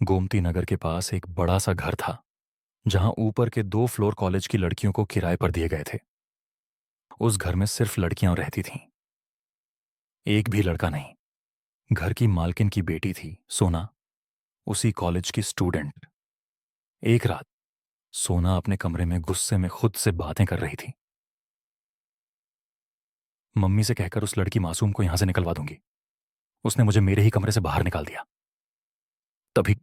गोमती नगर के पास एक बड़ा सा घर था जहां ऊपर के 2 फ्लोर कॉलेज की लड़कियों को किराए पर दिए गए थे। उस घर में सिर्फ लड़कियां रहती थीं, एक भी लड़का नहीं। घर की मालकिन की बेटी थी सोना, उसी कॉलेज की स्टूडेंट। एक रात सोना अपने कमरे में गुस्से में खुद से बातें कर रही थी। मम्मी से कहकर उस लड़की मासूम को यहां से निकलवा दूंगी। उसने मुझे मेरे ही कमरे से बाहर निकाल दिया। तभी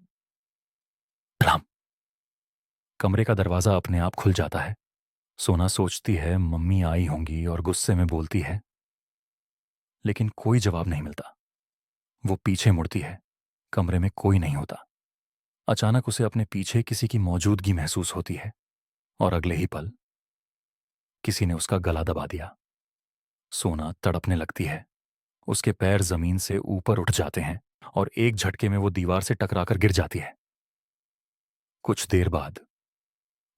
धड़ाम, कमरे का दरवाजा अपने आप खुल जाता है। सोना सोचती है मम्मी आई होंगी और गुस्से में बोलती है, लेकिन कोई जवाब नहीं मिलता। वो पीछे मुड़ती है, कमरे में कोई नहीं होता। अचानक उसे अपने पीछे किसी की मौजूदगी महसूस होती है और अगले ही पल किसी ने उसका गला दबा दिया। सोना तड़पने लगती है, उसके पैर जमीन से ऊपर उठ जाते हैं और एक झटके में वो दीवार से टकराकर गिर जाती है। कुछ देर बाद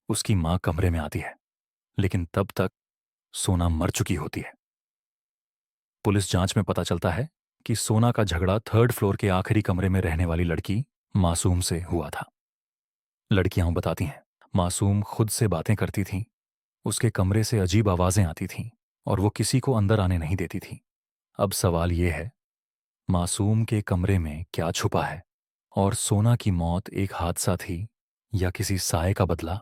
उसकी मां कमरे में आती है, लेकिन तब तक सोना मर चुकी होती है। पुलिस जांच में पता चलता है कि सोना का झगड़ा 3rd फ्लोर के आखिरी कमरे में रहने वाली लड़की मासूम से हुआ था। लड़कियां बताती हैं, मासूम खुद से बातें करती थी, उसके कमरे से अजीब आवाजें आती थीं और वो किसी को अंदर आने नहीं देती थी। अब सवाल ये है, मासूम के कमरे में क्या छुपा है और सोना की मौत एक हादसा थी या किसी साये का बदला?